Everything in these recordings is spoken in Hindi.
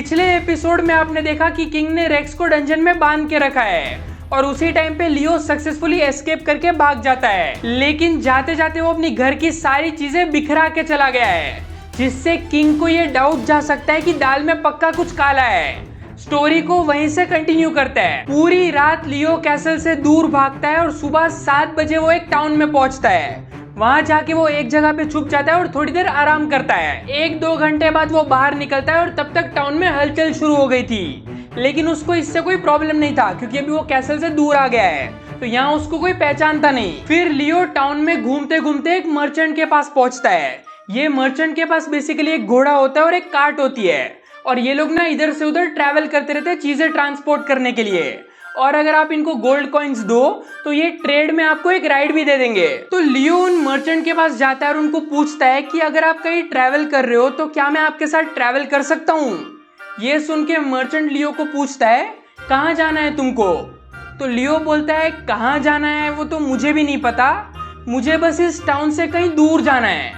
पिछले एपिसोड में आपने देखा कि किंग ने रेक्स को डंजन में बांध के रखा है और उसी टाइम पे लियो सक्सेसफुली एस्केप करके भाग जाता है, लेकिन जाते जाते वो अपनी घर की सारी चीजें बिखरा के चला गया है, जिससे किंग को ये डाउट जा सकता है कि दाल में पक्का कुछ काला है। स्टोरी को वहीं से कंटिन्यू करता है। पूरी रात लियो कैसल से दूर भागता है और सुबह 7 बजे वो एक टाउन में पहुंचता है। वहां जाके वो एक जगह पे छुप जाता है और थोड़ी देर आराम करता है। 1-2 घंटे बाद वो बाहर निकलता है और तब तक टाउन में हलचल शुरू हो गई थी, लेकिन उसको इससे कोई प्रॉब्लम नहीं था क्योंकि अभी वो कैसल से दूर आ गया है, तो यहाँ उसको कोई पहचानता नहीं। फिर लियो टाउन में घूमते घूमते एक मर्चेंट के पास पहुंचता है। ये मर्चेंट के पास बेसिकली एक घोड़ा होता है और एक कार्ट होती है, और ये लोग ना इधर से उधर ट्रैवल करते रहते हैं चीजें ट्रांसपोर्ट करने के लिए, और अगर आप इनको गोल्ड कॉइन्स दो तो ये ट्रेड में आपको एक राइड भी दे देंगे। तो लियो उन मर्चेंट के पास जाता है और उनको पूछता है कि अगर आप कहीं ट्रैवल कर रहे हो तो क्या मैं आपके साथ ट्रैवल कर सकता हूँ। ये सुन के मर्चेंट लियो को पूछता है कहाँ जाना है तुमको। तो लियो बोलता है कहाँ जाना है वो तो मुझे भी नहीं पता, मुझे बस इस टाउन से कहीं दूर जाना है,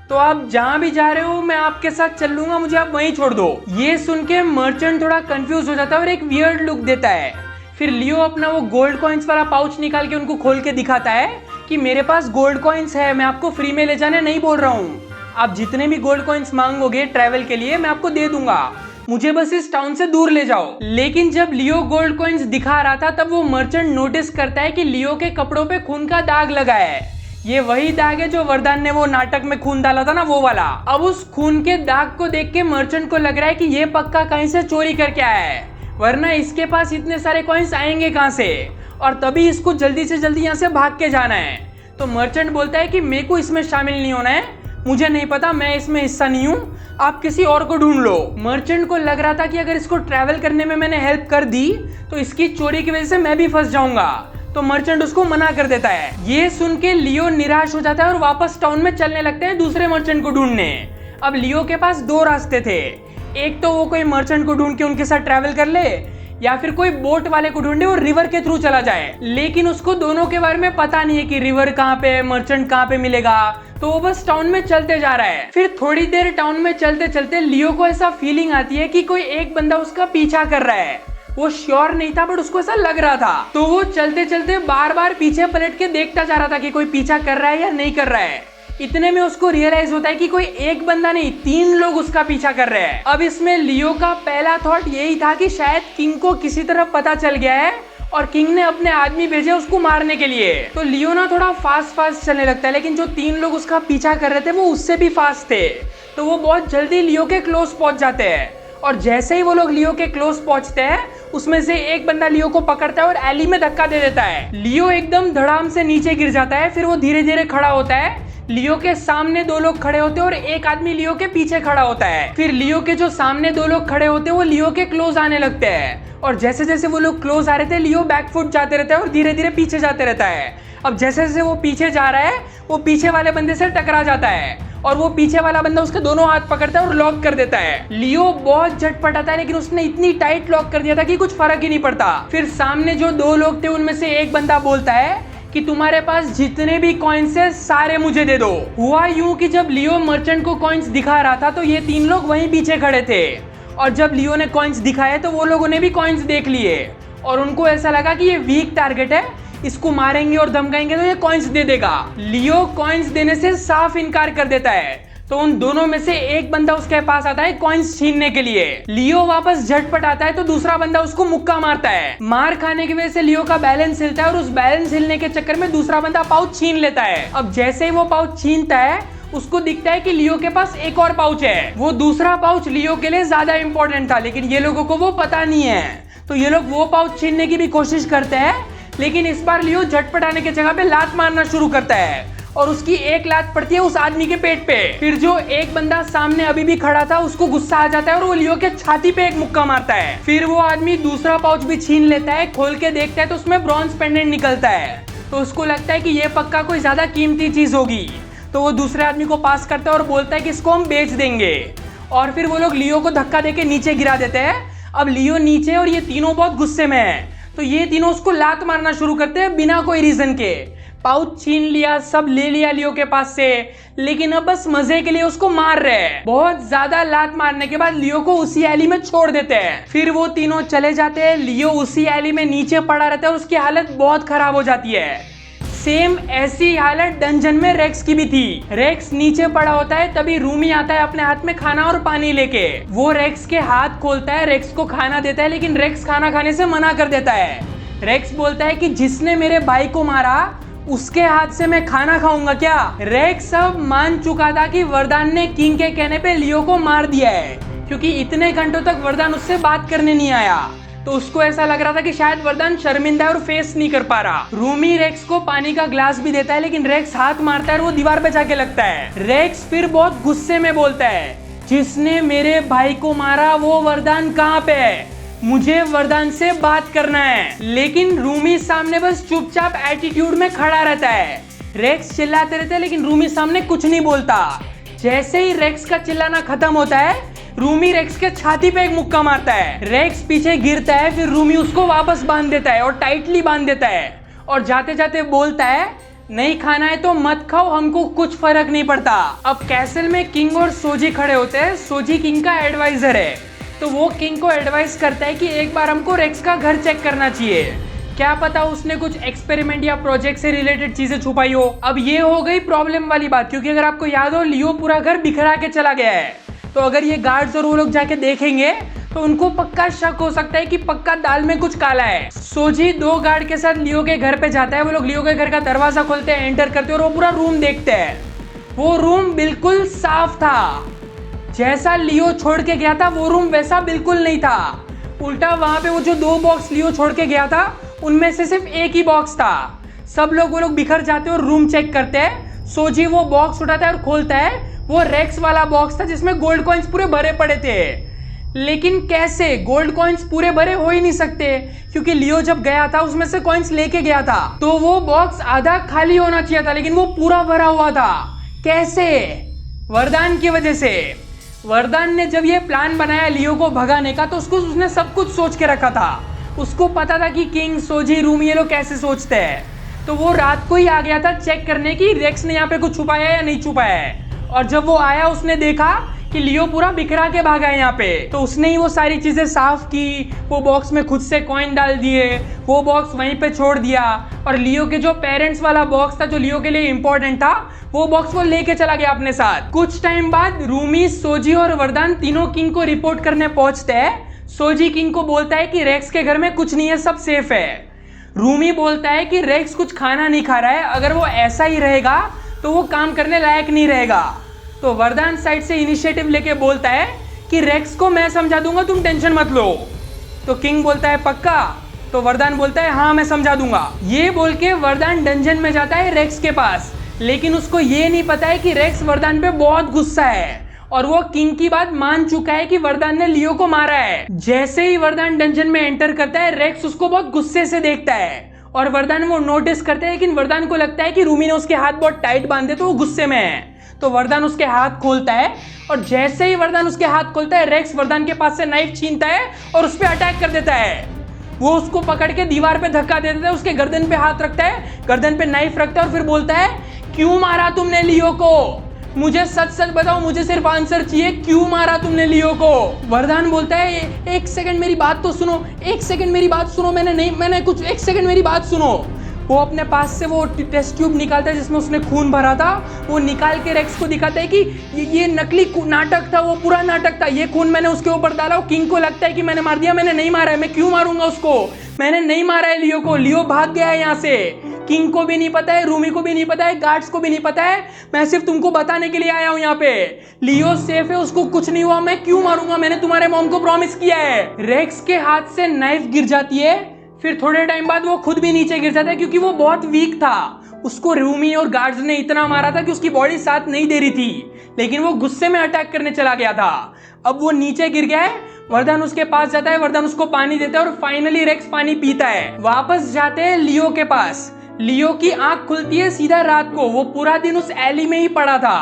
तो आप जहाँ भी जा रहे हो मैं आपके साथ चल लूंगा, मुझे आप वहीं छोड़ दो। ये सुन के मर्चेंट थोड़ा कंफ्यूज हो जाता है और एक वियर्ड लुक देता है। फिर लियो अपना वो गोल्ड कॉइन्स वाला पाउच निकाल के उनको खोल के दिखाता है कि मेरे पास गोल्ड कॉइन्स है, मैं आपको फ्री में ले जाने नहीं बोल रहा हूँ, आप जितने भी गोल्ड कॉइन्स मांगोगे ट्रैवल के लिए मैं आपको दे दूंगा, मुझे बस इस टाउन से दूर ले जाओ। लेकिन जब लियो गोल्ड कॉइन्स दिखा रहा था तब वो मर्चेंट नोटिस करता है कि लियो के कपड़ों पे खून का दाग लगा है। ये वही दाग है जो वरदान ने वो नाटक में खून डाला था ना, वो वाला। अब उस खून के दाग को देख के मर्चेंट को लग रहा है कि ये पक्का कहीं से चोरी करके आया है, वरना इसके पास इतने सारे कॉइन्स आएंगे कहाँ से, और तभी इसको जल्दी से जल्दी यहाँ से भाग के जाना है। तो मर्चेंट बोलता है कि मेरे को इसमें शामिल नहीं होना है, मुझे नहीं पता, मैं इसमें हिस्सा नहीं हूँ, आप किसी और को ढूंढ लो। मर्चेंट को लग रहा था कि अगर इसको ट्रैवल करने में मैंने हेल्प कर दी तो इसकी चोरी की वजह से मैं भी फंस जाऊंगा, तो मर्चेंट उसको मना कर देता है। ये सुन के लियो निराश हो जाता है और वापस टाउन में चलने लगते हैं दूसरे मर्चेंट को ढूंढने। अब लियो के पास 2 रास्ते थे, एक तो वो कोई मर्चेंट को ढूंढ के उनके साथ ट्रैवल कर ले, या फिर कोई बोट वाले को ढूंढे और रिवर के थ्रू चला जाए, लेकिन उसको दोनों के बारे में पता नहीं है कि रिवर कहाँ पे, मर्चेंट कहाँ पे मिलेगा, तो वो बस टाउन में चलते जा रहा है। फिर थोड़ी देर टाउन में चलते चलते लियो को ऐसा फीलिंग आती है कि कोई एक बंदा उसका पीछा कर रहा है। वो श्योर नहीं था बट उसको ऐसा लग रहा था, तो वो चलते चलते बार बार पीछे पलट के देखता जा रहा था कि कोई पीछा कर रहा है या नहीं कर रहा है। इतने में उसको रियलाइज होता है कि कोई एक बंदा नहीं 3 लोग उसका पीछा कर रहे हैं। अब इसमें लियो का पहला थॉट यही था कि शायद किंग को किसी तरह पता चल गया है और किंग ने अपने आदमी भेजे उसको मारने के लिए। तो लियो ना थोड़ा फास्ट चलने लगता है, लेकिन जो 3 लोग उसका पीछा कर रहे थे वो उससे भी फास्ट थे, तो वो बहुत जल्दी लियो के क्लोज पहुंच जाते हैं। और जैसे ही वो लोग लियो के क्लोज पहुंचते हैं उसमें से एक बंदा लियो को पकड़ता है और एली में धक्का दे देता है। लियो एकदम धड़ाम से नीचे गिर जाता है। फिर वो धीरे धीरे खड़ा होता है। लियो के सामने 2 लोग खड़े होते हैं और एक आदमी लियो के पीछे खड़ा होता है। फिर लियो के जो सामने 2 लोग खड़े होते हैं वो लियो के क्लोज आने लगते हैं, और जैसे जैसे वो लोग क्लोज आ रहे थे लियो बैकफुट जाते रहता है और धीरे धीरे पीछे जाते रहता है। अब जैसे जैसे वो पीछे जा रहा है वो पीछे वाले बंदे से टकरा जाता है और वो पीछे वाला बंदा उसके दोनों हाथ पकड़ता है और लॉक कर देता है। लियो बहुत झटपट आता है, लेकिन उसने इतनी टाइट लॉक कर दिया था कि कुछ फर्क ही नहीं पड़ता। फिर सामने जो 2 लोग थे उनमें से एक बंदा बोलता है कि तुम्हारे पास जितने भी कॉइन्स है सारे मुझे दे दो। हुआ यूं कि जब लियो मर्चेंट को कॉइन्स दिखा रहा था तो ये 3 लोग वहीं पीछे खड़े थे, और जब लियो ने कॉइन्स दिखाए तो वो लोगों ने भी कॉइन्स देख लिए और उनको ऐसा लगा कि ये वीक टारगेट है, इसको मारेंगे और धमकाएंगे तो ये कॉइन्स दे देगा। लियो कॉइन्स देने से साफ इनकार कर देता है, तो उन दोनों में से एक बंदा उसके पास आता है कॉइन्स छीनने के लिए। लियो वापस झटपट आता है तो दूसरा बंदा उसको मुक्का मारता है। मार खाने की वजह से लियो का बैलेंस हिलता है और उस बैलेंस हिलने के चक्कर में दूसरा बंदा पाउच छीन लेता है। अब जैसे ही वो पाउच छीनता है उसको दिखता है कि लियो के पास एक और पाउच है। वो दूसरा पाउच लियो के लिए ज्यादा इंपॉर्टेंट था, लेकिन ये लोगों को वो पता नहीं है, तो ये लोग वो पाउच छीनने की भी कोशिश करते हैं, लेकिन इस बार लियो झटपट आने की जगह पे लात मारना शुरू करता है और उसकी एक लात पड़ती है उस आदमी के पेट पे। फिर जो एक बंदा सामने अभी भी खड़ा था उसको गुस्सा आ जाता है और वो लियो के छाती पे एक मुक्का मारता है। फिर वो आदमी दूसरा पाउच भी छीन लेता है, खोल के देखता है तो उसमें ब्रॉन्ज पेंडेंट निकलता है, तो उसको लगता है कि ये पक्का कोई ज्यादा कीमती चीज होगी, तो वो दूसरे आदमी को पास करता है और बोलता है कि इसको हम बेच देंगे, और फिर वो लोग लियो को धक्का देके नीचे गिरा देते हैं। अब लियो नीचे और ये तीनों बहुत गुस्से में है, तो ये तीनों उसको लात मारना शुरू करते हैं बिना कोई रीजन के। पाउच छीन लिया, सब ले लिया लियो के पास से, लेकिन अब बस मजे के लिए उसको मार रहे हैं। बहुत ज्यादा लात मारने के बाद लियो को उसी एली में छोड़ देते हैं। फिर वो तीनों चले जाते हैं। लियो उसी एली में नीचे पड़ा रहता है और उसकी हालत बहुत खराब हो जाती है। सेम ऐसी हालत डंजन में रेक्स की भी थी। रेक्स नीचे पड़ा होता है, तभी रूमी आता है अपने हाथ में खाना और पानी लेके। वो रेक्स के हाथ खोलता है, रेक्स को खाना देता है, लेकिन रेक्स खाना खाने से मना कर देता है। रेक्स बोलता है कि जिसने मेरे भाई को मारा उसके हाथ से मैं खाना खाऊंगा क्या। रेक्स अब मान चुका था कि वरदान ने किंग के कहने पे लियो को मार दिया है, क्योंकि इतने घंटों तक वरदान उससे बात करने नहीं आया। तो उसको ऐसा लग रहा था कि शायद वरदान शर्मिंदा है और फेस नहीं कर पा रहा। रूमी रेक्स को पानी का ग्लास भी देता है, लेकिन रेक्स हाथ मारता है और वो दीवार पे जाके लगता है। रेक्स फिर बहुत गुस्से में बोलता है, जिसने मेरे भाई को मारा वो वरदान कहाँ पे है, मुझे वरदान से बात करना है। लेकिन रूमी सामने बस चुपचाप एटीट्यूड में खड़ा रहता है। रेक्स चिल्लाते रहते हैं, लेकिन रूमी सामने कुछ नहीं बोलता। जैसे ही रेक्स का चिल्लाना खत्म होता है, रूमी रेक्स के छाती पे एक मुक्का मारता है। रेक्स पीछे गिरता है, फिर रूमी उसको वापस बांध देता है और टाइटली बांध देता है और जाते जाते बोलता है, नहीं खाना है तो मत खाओ, हमको कुछ फर्क नहीं पड़ता। अब कैसल में किंग और सोजी खड़े होते हैं। सोजी किंग का एडवाइजर है, तो वो किंग को एडवाइस करता है कि एक बार हमको रेक्स का घर चेक करना चाहिए, क्या पता उसने कुछ एक्सपेरिमेंट या प्रोजेक्ट से रिलेटेड चीजें छुपाई हो। अब ये हो गई प्रॉब्लम वाली बात, क्योंकि अगर आपको याद हो लियो पूरा घर बिखरा के चला गया है, तो अगर ये गार्ड्स और वो लोग जाके देखेंगे तो उनको पक्का शक हो सकता है कि पक्का दाल में कुछ काला है। सोजी 2 गार्ड के साथ लियो के घर पे जाता है। वो लोग लियो के घर का दरवाजा खोलते हैं, एंटर करते हैं और वो पूरा रूम देखते हैं। वो रूम बिल्कुल साफ था, जैसा लियो छोड़ के गया था वो रूम वैसा बिल्कुल नहीं था। उल्टा वहां पे वो जो 2 बॉक्स लियो छोड़ के गया था उनमें से सिर्फ एक ही बॉक्स था। सब लोग वो लोग बिखर जाते हैं और रूम चेक करते हैं। सोजी वो बॉक्स उठाता है और खोलता है। वो रेक्स वाला बॉक्स था जिसमें गोल्ड कॉइन्स पूरे भरे पड़े थे। लेकिन कैसे गोल्ड कॉइन्स पूरे भरे हो ही नहीं सकते, क्योंकि लियो जब गया था उसमें से कॉइन्स लेके गया था, तो वो बॉक्स आधा खाली होना चाहिए था, लेकिन वो पूरा भरा हुआ था। कैसे? वरदान की वजह से। वरदान ने जब ये प्लान बनाया लियो को भगाने का, तो उसने सब कुछ सोच के रखा था। उसको पता था कि किंग, सोजी, रूमी ये लोग कैसे सोचते हैं। तो वो रात को ही आ गया था चेक करने की रेक्स ने यहाँ पे कुछ छुपाया या नहीं छुपाया है। और जब वो आया उसने देखा कि लियो पूरा बिखरा के भागा है यहाँ पे, तो उसने ही वो सारी चीजें साफ की। वो बॉक्स में खुद से कॉइन डाल दिए, वो बॉक्स वहीं पे छोड़ दिया और लियो के जो पेरेंट्स वाला बॉक्स था जो लियो के लिए इंपॉर्टेंट था, वो बॉक्स वो लेके चला गया अपने साथ। कुछ टाइम बाद रूमी, सोजी और वरदान तीनों किंग को रिपोर्ट करने पहुंचते हैं। सोजी किंग को बोलता है कि रेक्स के घर में कुछ नहीं है, सब सेफ है। रूमी बोलता है कि रेक्स कुछ खाना नहीं खा रहा है, अगर वो ऐसा ही रहेगा तो वो काम करने लायक नहीं रहेगा। तो वरदान साइड से इनिशिएटिव लेके बोलता है कि रेक्स को मैं समझा दूंगा, तुम टेंशन मत लो। तो किंग बोलता है पक्का? तो वरदान बोलता है हाँ मैं समझा दूंगा। ये बोल के वरदान डंजन में जाता है रेक्स के पास, लेकिन उसको ये नहीं पता है कि रेक्स वरदान पे बहुत गुस्सा है और वो किंग की बात मान चुका है कि वरदान ने लियो को मारा है। जैसे ही वरदान डंजन में एंटर करता है, रेक्स उसको बहुत गुस्से से देखता है और वरदान वो नोटिस करते हैं, लेकिन वरदान को लगता है कि रूमी ने उसके हाथ बहुत टाइट बांधे तो वो गुस्से में है। तो वरदान उसके हाथ खोलता है और जैसे ही वरदान उसके हाथ खोलता है, रेक्स वरदान के पास से नाइफ छीनता है और उस पर अटैक कर देता है। वो उसको पकड़ के दीवार पे धक्का दे देता है, उसके गर्दन पे हाथ रखता है, गर्दन पे नाइफ रखता है और फिर बोलता है क्यों मारा तुमने लियो को? मुझे सच सच बताओ, मुझे सिर्फ आंसर चाहिए, क्यों मारा तुमने लियो को? वरदान बोलता है एक सेकंड मेरी बात तो सुनो, एक सेकंड मेरी बात सुनो, एक सेकंड मेरी बात सुनो। वो अपने पास से वो टेस्ट ट्यूब निकालता है जिसमें उसने खून भरा था। वो निकाल के रेक्स को दिखाता है कि ये नकली नाटक था, वो पूरा नाटक था, ये खून मैंने उसके ऊपर डाला। किंग को लगता है कि मैंने मार दिया, मैंने नहीं मारा है, मैं क्यों मारूंगा उसको, मैंने नहीं मारा है लियो को, लियो भाग गया है यहाँ से। किंग को भी नहीं पता है, रूमी को भी नहीं पता है, गार्ड्स को भी नहीं पता है, मैं सिर्फ तुमको बताने के लिए आया हूँ यहाँ पे। लियो सेफ है, उसको कुछ नहीं हुआ, मैं क्यों मारूंगा, मैंने तुम्हारे मॉम को प्रॉमिस किया है। रेक्स के हाथ से नाइफ गिर जाती है, फिर थोड़े टाइम बाद वो खुद भी नीचे गिर जाता है क्योंकि वो बहुत वीक था। उसको रूमी और गार्ड्स ने इतना मारा था कि उसकी बॉडी साथ नहीं दे रही थी, लेकिन वो गुस्से में अटैक करने चला गया था। अब वो नीचे गिर गया है, वरदान उसके पास जाता है, वरदान उसको पानी देता है और फाइनली रेक्स पानी पीता है। वापस जाते हैं लियो के पास। लियो की आंख खुलती है सीधा रात को। वो पूरा दिन उस एली में ही पड़ा था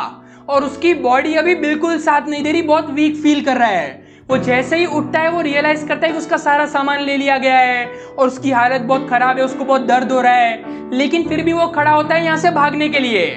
और उसकी बॉडी अभी बिल्कुल साथ नहीं दे रही, बहुत वीक फील कर रहा है। वो जैसे ही उठता है वो रियलाइज करता है कि उसका सारा सामान ले लिया गया है और उसकी हालत बहुत खराब है, उसको बहुत दर्द हो रहा है, लेकिन फिर भी वो खड़ा होता है यहाँ से भागने के लिए।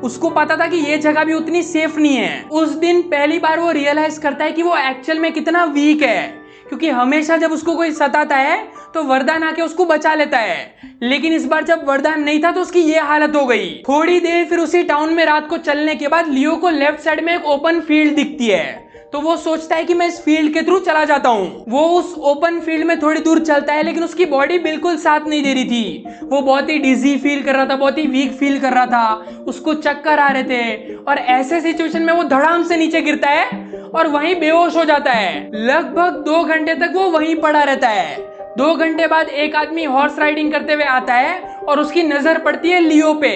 उसको पता था कि ये जगह भी उतनी सेफ नहीं है। उस दिन पहली बार वो रियलाइज करता है कि वो एक्चुअल में कितना वीक है, क्योंकि हमेशा जब उसको कोई सताता है तो वरदान आके उसको बचा लेता है, लेकिन इस बार जब वरदान नहीं था तो उसकी ये हालत हो गई। थोड़ी देर फिर उसी टाउन में रात को चलने के बाद लियो को लेफ्ट साइड में एक ओपन फील्ड दिखती है, तो वो सोचता है कि मैं इस फील्ड के थ्रू चला जाता हूँ। वो उस ओपन फील्ड में थोड़ी दूर चलता है, लेकिन उसकी बॉडी बिल्कुल साथ नहीं दे रही थी। वो बहुत ही डिजी फील कर रहा था, बहुत ही वीक फील कर रहा था, उसको चक्कर आ रहे थे, और ऐसे सिचुएशन में वो धड़ाम से नीचे गिरता है और वहीं बेहोश हो जाता है। लगभग 2 घंटे तक वो वहीं पड़ा रहता है। 2 घंटे बाद एक आदमी हॉर्स राइडिंग करते हुए आता है और उसकी नजर पड़ती है लियो पे,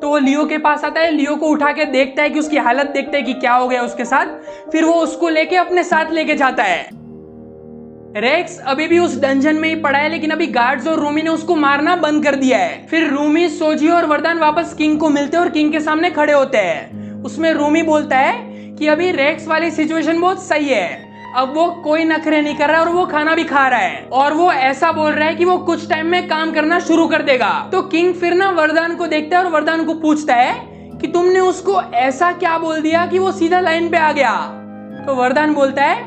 तो वो लियो के पास आता है, लियो को उठा के देखता है कि उसकी हालत देखता है कि क्या हो गया उसके साथ, फिर वो उसको लेके अपने साथ लेके जाता है। रेक्स अभी भी उस डंजन में ही पड़ा है, लेकिन अभी गार्ड्स और रूमी ने उसको मारना बंद कर दिया है। फिर रूमी, सोजी और वरदान वापस किंग को मिलते हैं और किंग के सामने खड़े होते हैं। उसमें रूमी बोलता है कि अभी रेक्स वाली सिचुएशन बहुत सही है, अब वो कोई नखरे नहीं कर रहा है और वो खाना भी खा रहा है, और वो ऐसा बोल रहा है कि वो कुछ टाइम में काम करना शुरू कर देगा। तो किंग फिर ना वरदान को देखता है और वरदान को पूछता है कि तुमने उसको ऐसा क्या बोल दिया कि वो सीधा लाइन पे आ गया। तो वरदान बोलता है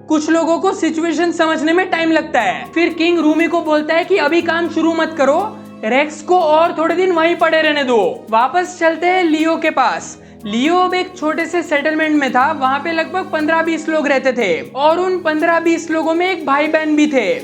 कुछ लोगों को सिचुएशन समझने में टाइम लगता है। फिर किंग रूमी को बोलता है कि अभी काम शुरू मत करो, रेक्स को और थोड़े दिन वहीं पड़े रहने दो। वापस चलते हैं लियो के पास। लियो अब एक छोटे से सेटलमेंट में था, वहां पे लगभग 15-20 लोग रहते थे, और उन 15-20 लोगों में एक भाई बहन भी थे।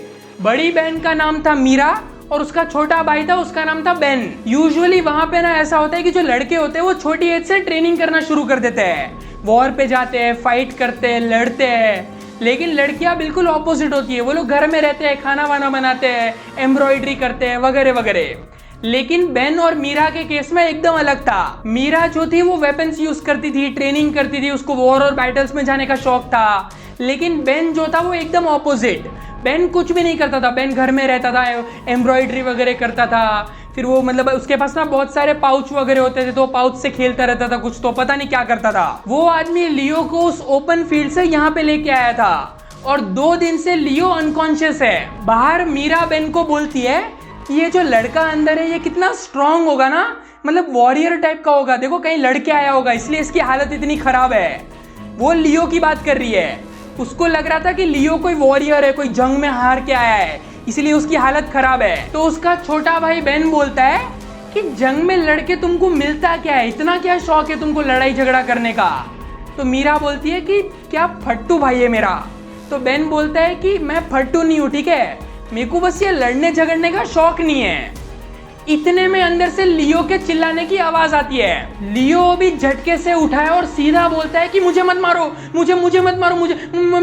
बड़ी बहन का नाम था मीरा और उसका छोटा भाई था, उसका नाम था बेन। यूजुअली वहां पे ना ऐसा होता है कि जो लड़के होते हैं वो छोटी एज से ट्रेनिंग करना शुरू कर देते हैं, वॉर पे जाते हैं, फाइट करते हैं, लड़ते हैं। लेकिन लड़कियां बिल्कुल ऑपोजिट होती है, वो लोग घर में रहते हैं, खाना वाना बनाते हैं, एम्ब्रॉयडरी करते हैं, वगैरह वगैरह। लेकिन बेन और मीरा के केस में एकदम अलग था। मीरा जो थी वो वेपन्स यूज करती थी, ट्रेनिंग करती थी, उसको वॉर और बैटल्स में जाने का शौक था। लेकिन बेन जो था वो एकदम ऑपोजिट। बेन कुछ भी नहीं करता था, बेन घर में रहता था, एम्ब्रॉयडरी वगैरह करता था। फिर वो मतलब उसके पास ना बहुत सारे पाउच वगैरह होते थे, तो पाउच से खेलता रहता था, कुछ तो पता नहीं क्या करता था। वो आदमी लियो को उस ओपन फील्ड से यहाँ पे लेके आया था, और 2 दिन से लियो अनकॉन्शियस है। बाहर मीरा बेन को बोलती है ये जो लड़का अंदर है ये कितना स्ट्रांग होगा ना, मतलब वॉरियर टाइप का होगा, देखो कहीं लड़के आया होगा इसलिए इसकी हालत इतनी खराब है। वो लियो की बात कर रही है। उसको लग रहा था कि लियो कोई वॉरियर है, कोई जंग में हार के आया है, इसलिए उसकी हालत खराब है। तो उसका छोटा भाई बेन बोलता है कि जंग में लड़के तुमको मिलता क्या है, इतना क्या शौक है तुमको लड़ाई झगड़ा करने का। तो मीरा बोलती है कि क्या फट्टू भाई है मेरा। तो बेन बोलता है कि मैं फट्टू नहीं हूँ, ठीक है, मेरे को बस ये लड़ने झगड़ने का शौक नहीं है। इतने में अंदर से लियो के चिल्लाने की आवाज आती है। लियो भी झटके से उठा है और सीधा बोलता है कि मुझे मत मारो, मुझे मत मारो, मुझे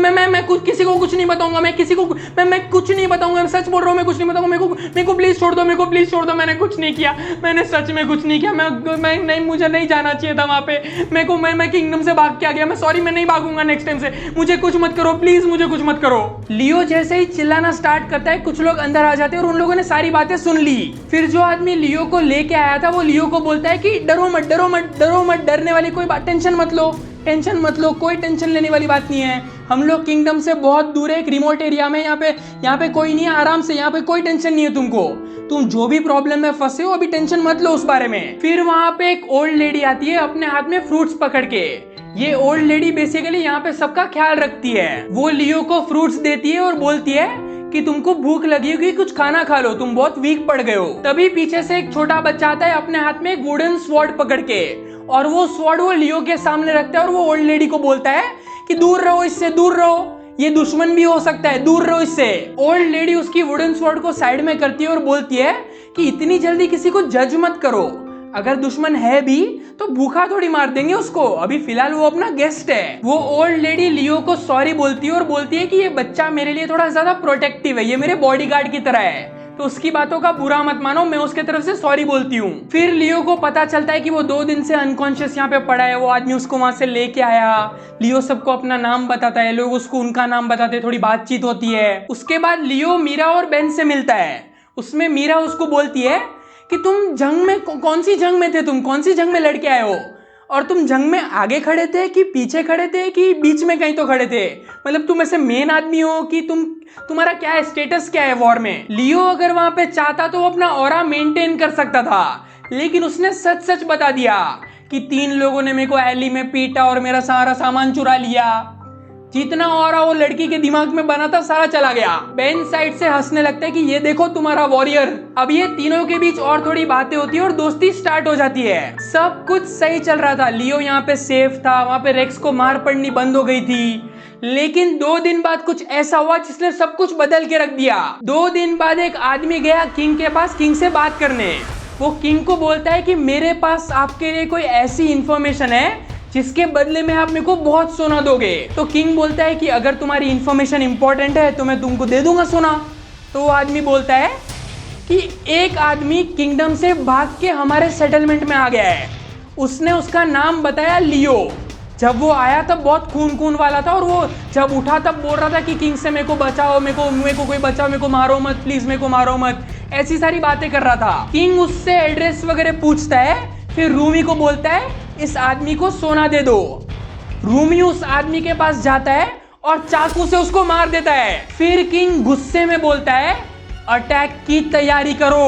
मैं कुछ किसी को कुछ नहीं बताऊंगा, मैं किसी को मैं कुछ नहीं बताऊंगा, मैं सच बोल रहा हूँ, मैं कुछ नहीं बताऊंगा, मेरे को प्लीज छोड़ दो, मेरे को प्लीज छोड़ दो, मैंने कुछ नहीं किया, मैंने सच में कुछ नहीं किया, मैं नहीं, मुझे नहीं जाना चाहिए था वहां पे, मेरे को मैं किंगडम से भाग के आ गया, मैं सॉरी, मैं नहीं भागूंगा नेक्स्ट टाइम से, मुझे कुछ मत करो प्लीज, मुझे कुछ मत करो। लियो जैसे ही चिल्लाना स्टार्ट करता है कुछ लोग अंदर आ जाते हैं और उन लोगों ने सारी बातें सुन ली। फिर जो आदमी लियो को लेके आया था वो लियो को बोलता है कि डरो मत, डरो मत, डरो मत, डरने वाली कोई बात, टेंशन मत लो, टेंशन मत लो, कोई टेंशन लेने वाली बात नहीं है, हम लोग किंगडम से बहुत दूर है, एक रिमोट एरिया में, यहाँ पे कोई नहीं है, आराम से, यहाँ पे कोई टेंशन नहीं है तुमको, तुम जो भी प्रॉब्लम में फंसे हो अभी टेंशन मत लो उस बारे में। फिर वहां पे एक ओल्ड लेडी आती है अपने हाथ में फ्रूट्स पकड़ के। ये ओल्ड लेडी बेसिकली यहाँ पे सबका ख्याल रखती है। वो लियो को फ्रूट्स देती है और बोलती है कि तुमको भूख लगी होगी, कुछ खाना खा लो, तुम बहुत वीक पड़ गए हो। तभी पीछे से एक छोटा बच्चा आता है अपने हाथ में एक वुडन स्वॉर्ड पकड़ के, और वो स्वॉर्ड वो लियो के सामने रखता है और वो ओल्ड लेडी को बोलता है कि दूर रहो इससे, दूर रहो, ये दुश्मन भी हो सकता है, दूर रहो इससे। ओल्ड लेडी उसकी वुडन स्वॉर्ड को साइड में करती है और बोलती है कि इतनी जल्दी किसी को जज मत करो, अगर दुश्मन है भी तो भूखा थोड़ी मार देंगे उसको, अभी फिलहाल वो अपना गेस्ट है। वो ओल्ड लेडी लियो को सॉरी बोलती है और बोलती है कि ये बच्चा मेरे लिए थोड़ा ज्यादा प्रोटेक्टिव है, ये मेरे बॉडीगार्ड की तरह है, तो उसकी बातों का बुरा मत मानो, मैं उसके तरफ से सॉरी बोलती हूँ। फिर लियो को पता चलता है कि वो 2 दिन से अनकॉन्शियस यहाँ पे पड़ा है, वो आदमी उसको वहां से लेके आया। लियो सबको अपना नाम बताता है, लोग उसको उनका नाम बताते हैं, थोड़ी बातचीत होती है। उसके बाद लियो मीरा और बेन से मिलता है। उसमें मीरा उसको बोलती है कि तुम जंग में, कौन सी जंग में थे तुम, कौन सी जंग में लड़के आए हो। और तुम जंग में आगे खड़े थे कि पीछे खड़े थे कि बीच में कहीं तो खड़े थे? मतलब तुम ऐसे मेन आदमी हो कि तुम्हारा क्या है, स्टेटस क्या है वॉर में? लियो अगर वहां पे चाहता तो वो अपना ऑरा मेंटेन कर सकता था, लेकिन उसने सच सच बता दिया कि 3 लोगों ने मेरे को एली में पीटा और मेरा सारा सामान चुरा लिया। जितना ऑरा वो लड़की के दिमाग में बना था सारा चला गया। बेन साइड से हंसने लगता है कि ये देखो तुम्हारा वॉरियर। अब ये तीनों के बीच और थोड़ी बातें होती है और दोस्ती स्टार्ट हो जाती है। सब कुछ सही चल रहा था, लियो यहाँ पे सेफ था, वहां पे रेक्स को मार पड़नी बंद हो गई थी। लेकिन 2 दिन बाद कुछ ऐसा हुआ जिसने सब कुछ बदल के रख दिया। 2 दिन बाद एक आदमी गया किंग के पास, किंग से बात करने। वो किंग को बोलता है कि मेरे पास आपके लिए कोई ऐसी इंफॉर्मेशन है जिसके बदले में आप मेरे को बहुत सोना दोगे। तो किंग बोलता है कि अगर तुम्हारी इंफॉर्मेशन इंपॉर्टेंट है तो मैं तुमको दे दूंगा सोना। तो वो आदमी बोलता है कि एक आदमी किंगडम से भाग के हमारे सेटलमेंट में आ गया है। उसने उसका नाम बताया लियो। जब वो आया तब बहुत खून खून वाला था और वो जब उठा तब बोल रहा था कि किंग से मेरे को बचाओ, मेरे को कोई बचाओ, मेरे को मारो मत प्लीज, मेरे को मारो मत, ऐसी सारी बातें कर रहा था। किंग उससे एड्रेस वगैरह पूछता है, फिर रूमी को बोलता है इस आदमी को सोना दे दो। रूमी उस आदमी के पास जाता है और चाकू से उसको मार देता है। फिर किंग गुस्से में बोलता है अटैक की तैयारी करो।